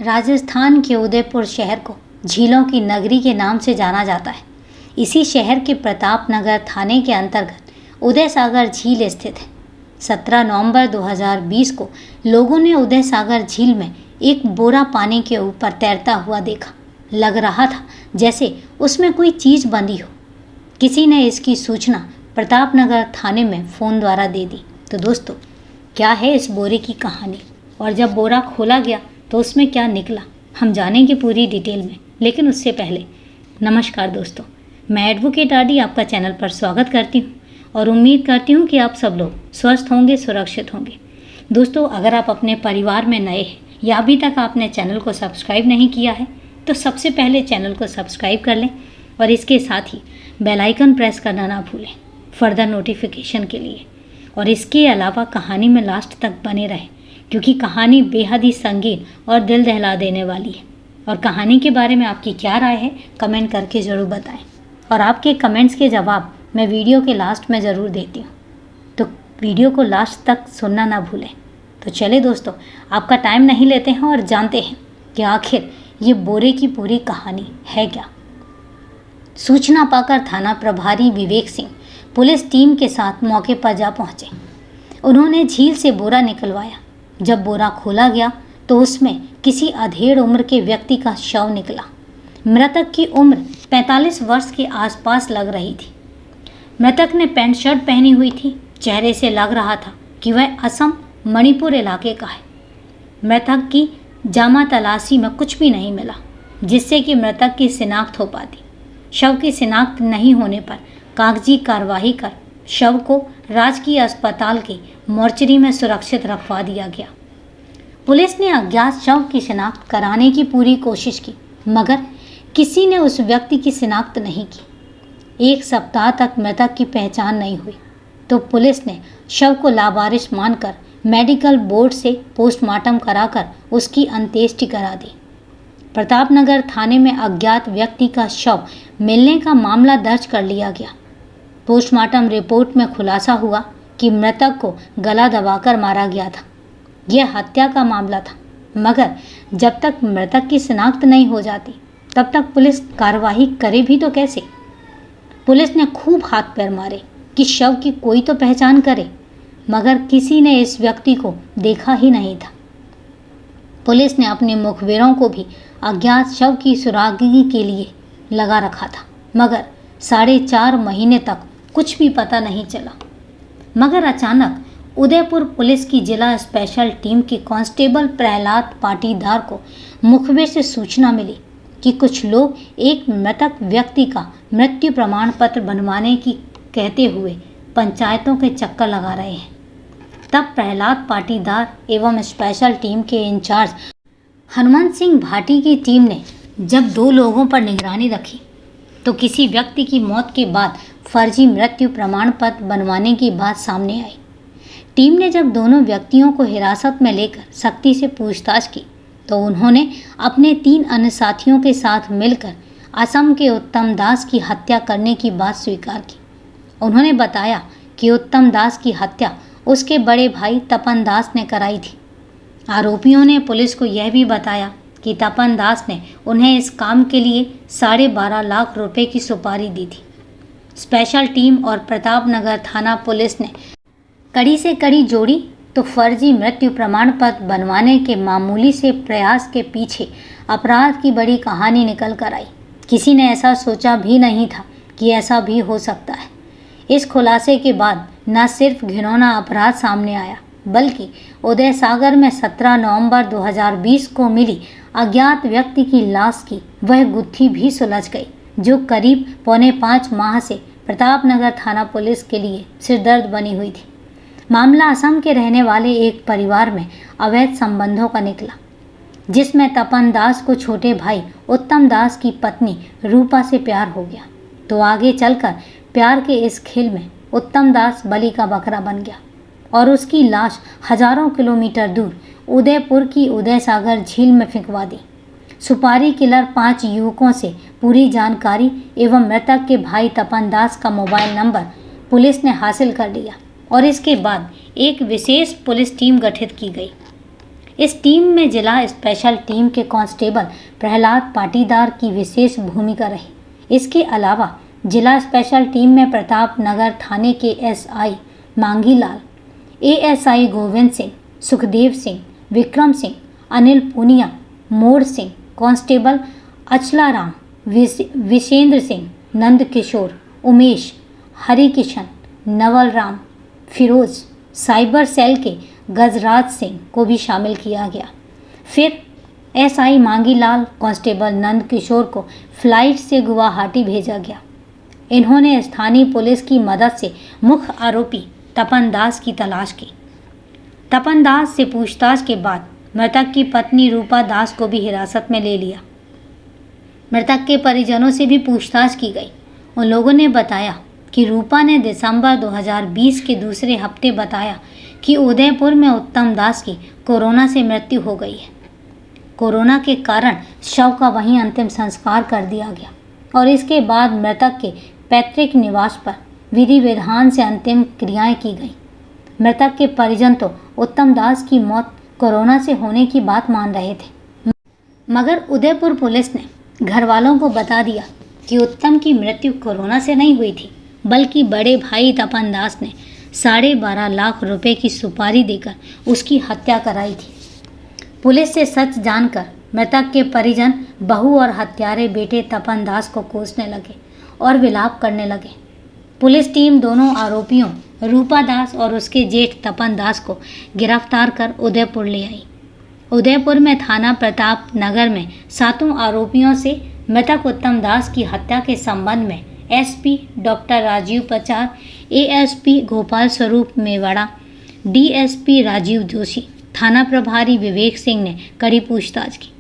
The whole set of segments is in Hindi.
राजस्थान के उदयपुर शहर को झीलों की नगरी के नाम से जाना जाता है। इसी शहर के प्रतापनगर थाने के अंतर्गत उदय सागर झील स्थित है। 17 नवंबर 2020 को लोगों ने उदय सागर झील में एक बोरा पानी के ऊपर तैरता हुआ देखा। लग रहा था जैसे उसमें कोई चीज़ बंधी हो। किसी ने इसकी सूचना प्रतापनगर थाने में फ़ोन द्वारा दे दी। तो दोस्तों, क्या है इस बोरे की कहानी और जब बोरा खोला गया तो उसमें क्या निकला, हम जानेंगे पूरी डिटेल में। लेकिन उससे पहले नमस्कार दोस्तों, मैं एडवोकेट आरडी आपका चैनल पर स्वागत करती हूँ और उम्मीद करती हूँ कि आप सब लोग स्वस्थ होंगे, सुरक्षित होंगे। दोस्तों, अगर आप अपने परिवार में नए हैं या अभी तक आपने चैनल को सब्सक्राइब नहीं किया है तो सबसे पहले चैनल को सब्सक्राइब कर लें और इसके साथ ही बेल आइकन प्रेस करना ना भूलें फर्दर नोटिफिकेशन के लिए। और इसके अलावा कहानी में लास्ट तक बने रहें क्योंकि कहानी बेहद ही संगीन और दिल दहला देने वाली है। और कहानी के बारे में आपकी क्या राय है कमेंट करके ज़रूर बताएं और आपके कमेंट्स के जवाब मैं वीडियो के लास्ट में ज़रूर देती हूँ, तो वीडियो को लास्ट तक सुनना ना भूलें। तो चले दोस्तों, आपका टाइम नहीं लेते हैं और जानते हैं कि आखिर ये बोरे की पूरी कहानी है क्या। सूचना पाकर थाना प्रभारी विवेक सिंह पुलिस टीम के साथ मौके पर जा पहुंचे। उन्होंने झील से बोरा निकलवाया। जब बोरा खोला गया तो उसमें किसी अधेड़ उम्र के व्यक्ति का शव निकला। मृतक की उम्र 45 वर्ष के आसपास लग रही थी। मृतक ने पैंट शर्ट पहनी हुई थी। चेहरे से लग रहा था कि वह असम मणिपुर इलाके का है। मृतक की जामा तलाशी में कुछ भी नहीं मिला जिससे कि मृतक की शिनाख्त हो पाती। शव की शिनाख्त नहीं होने पर कागजी कार्रवाई कर शव को राजकीय अस्पताल के मोर्चरी में सुरक्षित रखवा दिया गया। पुलिस ने अज्ञात शव की शिनाख्त कराने की पूरी कोशिश की मगर किसी ने उस व्यक्ति की शिनाख्त नहीं की। 1 सप्ताह तक मृतक की पहचान नहीं हुई तो पुलिस ने शव को लावारिस मानकर मेडिकल बोर्ड से पोस्टमार्टम कराकर उसकी अंत्येष्टि करा दी। प्रतापनगर थाने में अज्ञात व्यक्ति का शव मिलने का मामला दर्ज कर लिया गया। पोस्टमार्टम रिपोर्ट में खुलासा हुआ कि मृतक को गला दबाकर मारा गया था। यह हत्या का मामला था मगर जब तक मृतक की शिनाख्त नहीं हो जाती तब तक पुलिस कार्रवाई करे भी तो कैसे। पुलिस ने खूब हाथ पैर मारे कि शव की कोई तो पहचान करे मगर किसी ने इस व्यक्ति को देखा ही नहीं था। पुलिस ने अपने मुखबिरों को भी अज्ञात शव की सुरागी के लिए लगा रखा था मगर 4.5 महीने तक कुछ भी पता नहीं चला। मगर अचानक उदयपुर पुलिस की जिला स्पेशल टीम के कांस्टेबल प्रहलाद पाटीदार को मुखबिर से सूचना मिली कि कुछ लोग एक मृतक व्यक्ति का मृत्यु प्रमाण पत्र बनवाने की कहते हुए पंचायतों के चक्कर लगा रहे हैं। तब प्रहलाद पाटीदार एवं स्पेशल टीम के इंचार्ज हनुमंत सिंह भाटी की टीम ने जब 2 लोगों पर निगरानी रखी तो किसी व्यक्ति की मौत के बाद फर्जी मृत्यु प्रमाण पत्र बनवाने की बात सामने आई। टीम ने जब दोनों व्यक्तियों को हिरासत में लेकर सख्ती से पूछताछ की तो उन्होंने अपने 3 अन्य साथियों के साथ मिलकर असम के उत्तम दास की हत्या करने की बात स्वीकार की। उन्होंने बताया कि उत्तम दास की हत्या उसके बड़े भाई तपन दास ने कराई थी। आरोपियों ने पुलिस को यह भी बताया कि तपन दास ने उन्हें इस काम के लिए 12.5 लाख रुपए की सुपारी दी थी। स्पेशल टीम और प्रतापनगर थाना पुलिस ने कड़ी से कड़ी जोड़ी तो फर्जी मृत्यु प्रमाण पत्र बनवाने के मामूली से प्रयास के पीछे अपराध की बड़ी कहानी निकल कर आई। किसी ने ऐसा सोचा भी नहीं था कि ऐसा भी हो सकता है। इस खुलासे के बाद न सिर्फ घिनौना अपराध सामने आया बल्कि उदय सागर में 17 नवंबर 2020 को मिली अज्ञात व्यक्ति की लाश की वह गुत्थी भी सुलझ गई जो करीब 4.25 माह से प्रतापनगर थाना पुलिस के लिए सिरदर्द बनी हुई थी। मामला असम के रहने वाले एक परिवार में अवैध संबंधों का निकला जिसमें तपन दास को छोटे भाई उत्तम दास की पत्नी रूपा से प्यार हो गया। तो आगे चलकर प्यार के इस खेल में उत्तम दास बलि का बकरा बन गया और उसकी लाश हजारों किलोमीटर दूर उदयपुर की उदय सागर झील में फेंकवा दी। सुपारी किलर 5 युवकों से पूरी जानकारी एवं मृतक के भाई तपन दास का मोबाइल नंबर पुलिस ने हासिल कर लिया और इसके बाद एक विशेष पुलिस टीम गठित की गई। इस टीम में जिला स्पेशल टीम के कांस्टेबल प्रहलाद पाटीदार की विशेष भूमिका रही। इसके अलावा जिला स्पेशल टीम में प्रताप नगर थाने के एसआई मांगीलाल, एएसआई गोविंद सिंह, सुखदेव सिंह, विक्रम सिंह, अनिल पूनिया, मोर Singh, constable Achalaram, विशेंद्र Singh, Nand Kishore, Umesh, Harikishan, Naval Ram, Firoz, cyber cell के गजराज सिंह को भी शामिल किया गया। फिर एसआई मांगीलाल, कांस्टेबल नंद किशोर को फ्लाइट से गुवाहाटी भेजा गया। इन्होंने स्थानीय पुलिस की मदद से मुख्य आरोपी तपन दास की तलाश की। तपन दास से पूछताछ के बाद मृतक की पत्नी रूपा दास को भी हिरासत में ले लिया। मृतक के परिजनों से भी पूछताछ की गई। उन लोगों ने बताया कि रूपा ने दिसंबर 2020 के दूसरे हफ्ते बताया कि उदयपुर में उत्तम दास की कोरोना से मृत्यु हो गई है। कोरोना के कारण शव का वहीं अंतिम संस्कार कर दिया गया और इसके बाद मृतक के पैतृक निवास पर विधि विधान से अंतिम क्रियाएं की गई। मृतक के परिजन तो उत्तम दास की मौत कोरोना से होने की बात मान रहे थे, मगर उदयपुर पुलिस ने घर वालों को बता दिया कि उत्तम की मृत्यु कोरोना से नहीं हुई थी, बल्कि बड़े भाई तपन दास ने 12.5 लाख रुपए की सुपारी देकर उसकी हत्या कराई थी। पुलिस से सच जानकर मृतक के परिजन बहू और हत्यारे बेटे तपन दास को कोसने लगे और विलाप करने लगे। पुलिस टीम दोनों आरोपियों रूपा दास और उसके जेठ तपन दास को गिरफ्तार कर उदयपुर ले आई। उदयपुर में थाना प्रताप नगर में 7 आरोपियों से मृतक उत्तम दास की हत्या के संबंध में SP doctor Rajeev Pachar, ASP Gopal स्वरूप मेवाड़ा, डीएसपी राजीव जोशी, थाना प्रभारी विवेक सिंह ने कड़ी पूछताछ की।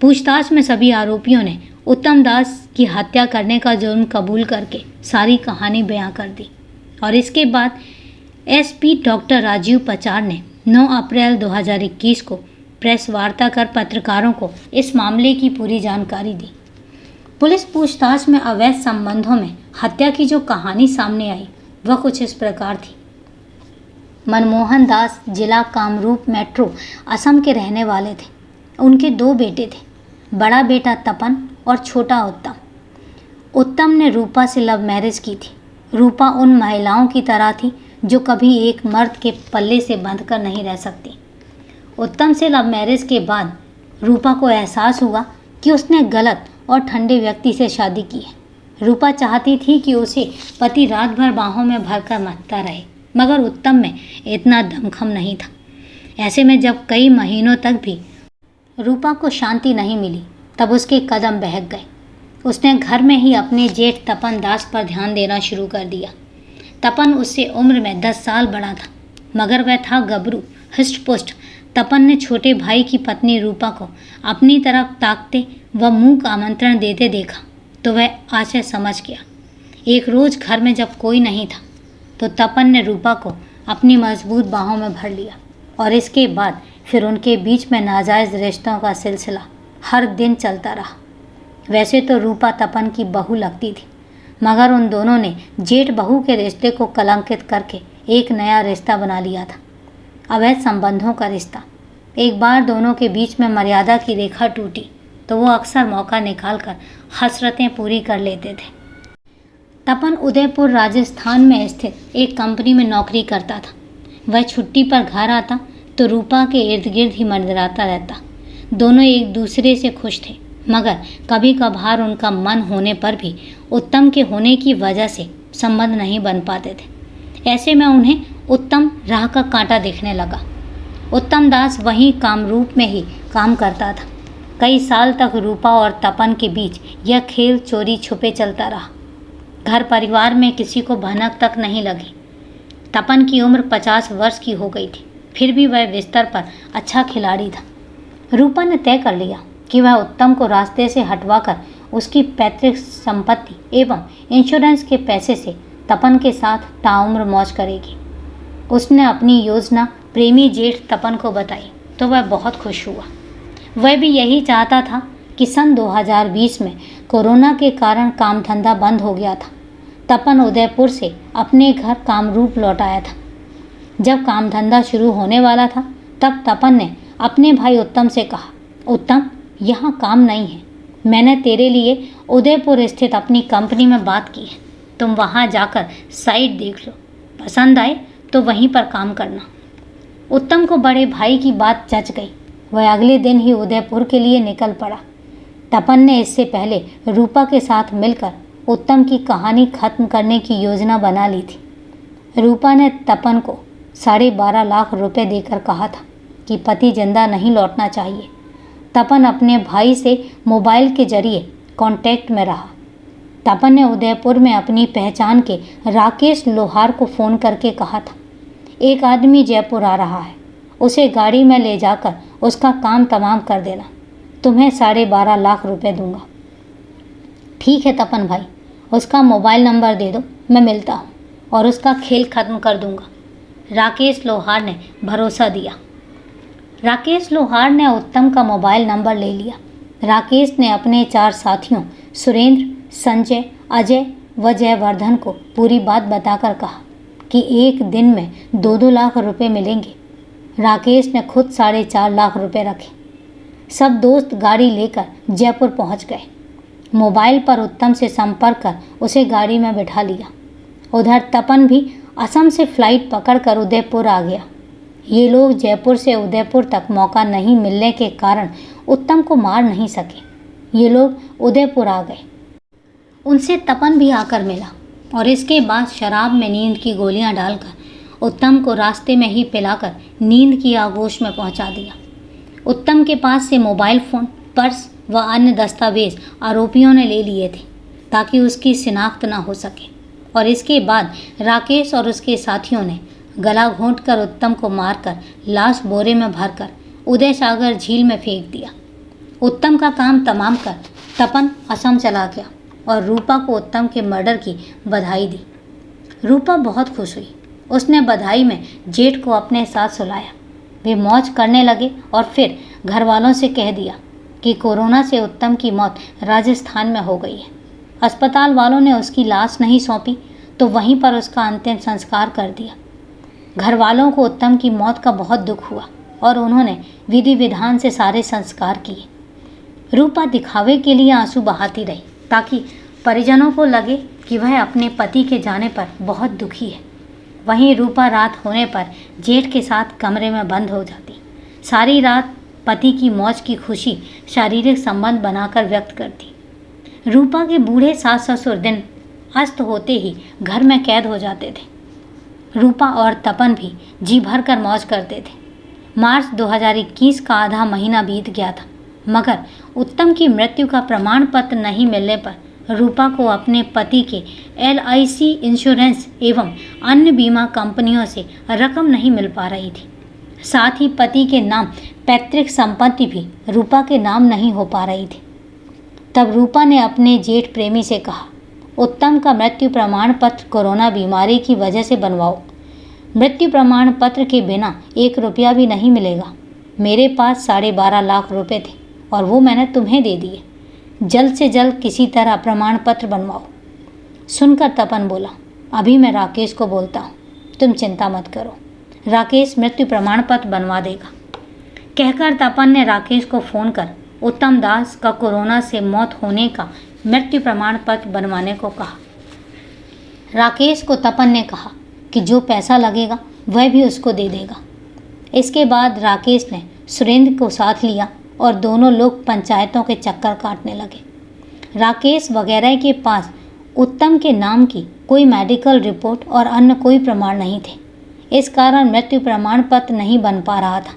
पूछताछ में सभी आरोपियों ने उत्तम दास की हत्या करने का जुर्म कबूल करके सारी कहानी बयां कर दी और इसके बाद एसपी डॉक्टर राजीव पचार ने 9 अप्रैल 2021 को प्रेस वार्ता कर पत्रकारों को इस मामले की पूरी जानकारी दी। पुलिस पूछताछ में अवैध संबंधों में हत्या की जो कहानी सामने आई वह कुछ इस प्रकार थी। मनमोहन दास जिला कामरूप मेट्रो असम के रहने वाले थे। उनके 2 बेटे थे, बड़ा बेटा तपन और छोटा उत्तम। उत्तम ने रूपा से लव मैरिज की थी। रूपा उन महिलाओं की तरह थी जो कभी एक मर्द के पल्ले से बंधकर नहीं रह सकती। उत्तम से लव मैरिज के बाद रूपा को एहसास हुआ कि उसने गलत और ठंडे व्यक्ति से शादी की है। रूपा चाहती थी कि उसे पति रात भर बाहों में भरकर मथता रहे, मगर उत्तम में इतना दमखम नहीं था। ऐसे में जब कई महीनों तक भी रूपा को शांति नहीं मिली, तब उसके कदम बहक गए। उसने घर में ही अपने जेठ तपन दास पर ध्यान देना शुरू कर दिया। तपन उससे उम्र में 10 साल बड़ा था, मगर वह था गबरू, हिष्ट-पुष्ट। तपन ने छोटे भाई की पत्नी रूपा को अपनी तरफ ताकते व मुंह का आमंत्रण देते देखा तो वह आशय समझ गया। एक रोज़ घर में जब कोई नहीं था तो तपन ने रूपा को अपनी मजबूत बाहों में भर लिया और इसके बाद फिर उनके बीच में नाजायज़ रिश्तों का सिलसिला हर दिन चलता रहा। वैसे तो रूपा तपन की बहू लगती थी, मगर उन दोनों ने जेठ बहू के रिश्ते को कलंकित करके एक नया रिश्ता बना लिया था, अवैध संबंधों का रिश्ता। एक बार दोनों के बीच में मर्यादा की रेखा टूटी तो वो अक्सर मौका निकालकर हसरतें पूरी कर लेते थे। तपन उदयपुर राजस्थान में स्थित एक कंपनी में नौकरी करता था। वह छुट्टी पर घर आता तो रूपा के इर्द गिर्द ही मंडराता रहता। दोनों एक दूसरे से खुश थे, मगर कभी कभार उनका मन होने पर भी उत्तम के होने की वजह से संबंध नहीं बन पाते थे। ऐसे में उन्हें उत्तम राह का कांटा दिखने लगा। उत्तम दास वहीं कामरूप में ही काम करता था। कई साल तक रूपा और तपन के बीच यह खेल चोरी छुपे चलता रहा। घर परिवार में किसी को भनक तक नहीं लगी। तपन की उम्र 50 वर्ष की हो गई थी, फिर भी वह बिस्तर पर अच्छा खिलाड़ी था। रूपा ने तय कर लिया कि वह उत्तम को रास्ते से हटवाकर उसकी पैतृक संपत्ति एवं इंश्योरेंस के पैसे से तपन के साथ ताउम्र मौज करेगी। उसने अपनी योजना प्रेमी जेठ तपन को बताई तो वह बहुत खुश हुआ। वह भी यही चाहता था कि सन 2020 में कोरोना के कारण काम धंधा बंद हो गया था। तपन उदयपुर से अपने घर कामरूप लौट आया था। जब काम धंधा शुरू होने वाला था तब तपन ने अपने भाई उत्तम से कहा, उत्तम, यहाँ काम नहीं है। मैंने तेरे लिए उदयपुर स्थित अपनी कंपनी में बात की है। तुम वहाँ जाकर साइट देख लो, पसंद आए तो वहीं पर काम करना। उत्तम को बड़े भाई की बात जच गई। वह अगले दिन ही उदयपुर के लिए निकल पड़ा। तपन ने इससे पहले रूपा के साथ मिलकर उत्तम की कहानी खत्म करने की योजना बना ली थी। रूपा ने तपन को 12.5 लाख रुपए देकर कहा था कि पति जिंदा नहीं लौटना चाहिए। तपन अपने भाई से मोबाइल के जरिए कांटेक्ट में रहा। तपन ने उदयपुर में अपनी पहचान के राकेश लोहार को फ़ोन करके कहा था, एक आदमी जयपुर आ रहा है, उसे गाड़ी में ले जाकर उसका काम तमाम कर देना, तुम्हें 12.5 लाख रुपए दूंगा। ठीक है तपन भाई, उसका मोबाइल नंबर दे दो, मैं मिलता हूँ और उसका खेल ख़त्म कर दूंगा, राकेश लोहार ने भरोसा दिया। राकेश लोहार ने उत्तम का मोबाइल नंबर ले लिया। राकेश ने अपने 4 साथियों सुरेंद्र, संजय, अजय व जयवर्धन को पूरी बात बताकर कहा कि एक दिन में 2-2 लाख रुपए मिलेंगे। राकेश ने खुद 4.5 लाख रुपए रखे। सब दोस्त गाड़ी लेकर जयपुर पहुंच गए। मोबाइल पर उत्तम से संपर्क कर उसे गाड़ी में बिठा लिया। उधर तपन भी असम से फ्लाइट पकड़कर उदयपुर आ गया। ये लोग जयपुर से उदयपुर तक मौका नहीं मिलने के कारण उत्तम को मार नहीं सके। ये लोग उदयपुर आ गए। उनसे तपन भी आकर मिला और इसके बाद शराब में नींद की गोलियां डालकर उत्तम को रास्ते में ही पिलाकर नींद की आगोश में पहुंचा दिया। उत्तम के पास से मोबाइल फ़ोन, पर्स व अन्य दस्तावेज आरोपियों ने ले लिए थे ताकि उसकी शिनाख्त न हो सके। और इसके बाद राकेश और उसके साथियों ने गला घोंटकर उत्तम को मारकर लाश बोरे में भरकर उदय सागर झील में फेंक दिया। उत्तम का काम तमाम कर तपन असम चला गया और रूपा को उत्तम के मर्डर की बधाई दी। रूपा बहुत खुश हुई। उसने बधाई में जेठ को अपने साथ सुलाया। वे मौज करने लगे और फिर घर वालों से कह दिया कि कोरोना से उत्तम की मौत राजस्थान में हो गई है। अस्पताल वालों ने उसकी लाश नहीं सौंपी तो वहीं पर उसका अंतिम संस्कार कर दिया। घर वालों को उत्तम की मौत का बहुत दुख हुआ और उन्होंने विधि विधान से सारे संस्कार किए। रूपा दिखावे के लिए आंसू बहाती रही ताकि परिजनों को लगे कि वह अपने पति के जाने पर बहुत दुखी है। वहीं रूपा रात होने पर जेठ के साथ कमरे में बंद हो जाती। सारी रात पति की मौज की खुशी शारीरिक संबंध बनाकर व्यक्त करती। रूपा के बूढ़े सास ससुर दिन अस्त होते ही घर में कैद हो जाते थे। रूपा और तपन भी जी भर कर मौज करते थे। मार्च 2021 का आधा महीना बीत गया था, मगर उत्तम की मृत्यु का प्रमाण पत्र नहीं मिलने पर रूपा को अपने पति के LIC इंश्योरेंस एवं अन्य बीमा कंपनियों से रकम नहीं मिल पा रही थी। साथ ही पति के नाम पैतृक संपत्ति भी रूपा के नाम नहीं हो पा रही थी। तब रूपा ने अपने जेठ प्रेमी से कहा, उत्तम का मृत्यु प्रमाण पत्र कोरोना बीमारी की वजह से बनवाओ। मृत्यु प्रमाण पत्र के बिना 1 रुपया भी नहीं मिलेगा। मेरे पास 12.5 लाख रुपए थे और वो मैंने तुम्हें दे दिए। जल्द से जल्द किसी तरह प्रमाण पत्र बनवाओ। सुनकर तपन बोला, अभी मैं राकेश को बोलता हूँ, तुम चिंता मत करो, राकेश मृत्यु प्रमाण पत्र बनवा देगा। कहकर तपन ने राकेश को फ़ोन कर उत्तम दास का कोरोना से मौत होने का मृत्यु प्रमाण पत्र बनवाने को कहा। राकेश को तपन ने कहा कि जो पैसा लगेगा वह भी उसको दे देगा। इसके बाद राकेश ने सुरेंद्र को साथ लिया और दोनों लोग पंचायतों के चक्कर काटने लगे। राकेश वगैरह के पास उत्तम के नाम की कोई मेडिकल रिपोर्ट और अन्य कोई प्रमाण नहीं थे। इस कारण मृत्यु प्रमाण पत्र नहीं बन पा रहा था।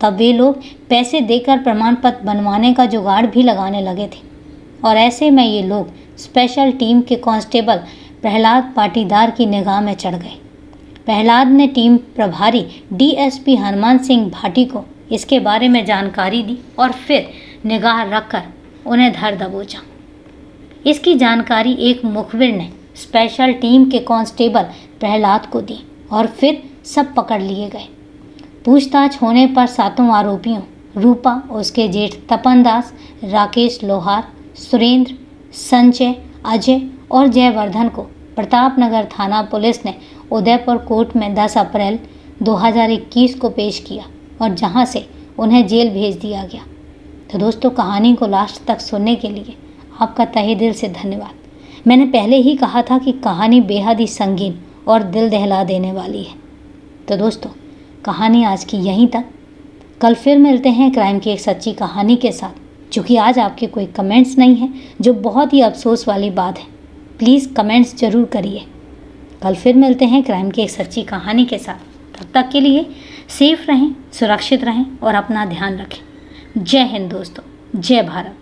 तब वे लोग पैसे देकर प्रमाण पत्र बनवाने का जुगाड़ भी लगाने लगे थे और ऐसे में ये लोग स्पेशल टीम के कांस्टेबल प्रहलाद पाटीदार की निगाह में चढ़ गए। प्रहलाद ने टीम प्रभारी DSP हनुमान सिंह भाटी को इसके बारे में जानकारी दी और फिर निगाह रखकर उन्हें धर दबोचा। इसकी जानकारी एक मुखबिर ने स्पेशल टीम के कांस्टेबल प्रहलाद को दी और फिर सब पकड़ लिए गए। पूछताछ होने पर 7 आरोपियों रूपा, उसके जेठ तपन दास, राकेश लोहार, सुरेंद्र, संजय, अजय और जयवर्धन को प्रतापनगर थाना पुलिस ने उदयपुर कोर्ट में 10 अप्रैल 2021 को पेश किया और जहां से उन्हें जेल भेज दिया गया। तो दोस्तों, कहानी को लास्ट तक सुनने के लिए आपका तहे दिल से धन्यवाद। मैंने पहले ही कहा था कि कहानी बेहद ही संगीन और दिल दहला देने वाली है। तो दोस्तों, कहानी आज की यहीं तक। कल फिर मिलते हैं क्राइम की एक सच्ची कहानी के साथ। चूँकि आज आपके कोई कमेंट्स नहीं हैं, जो बहुत ही अफसोस वाली बात है। प्लीज़ कमेंट्स ज़रूर करिए। कल फिर मिलते हैं क्राइम की एक सच्ची कहानी के साथ। तब तक के लिए सेफ रहें, सुरक्षित रहें और अपना ध्यान रखें। जय हिंद दोस्तों, जय भारत।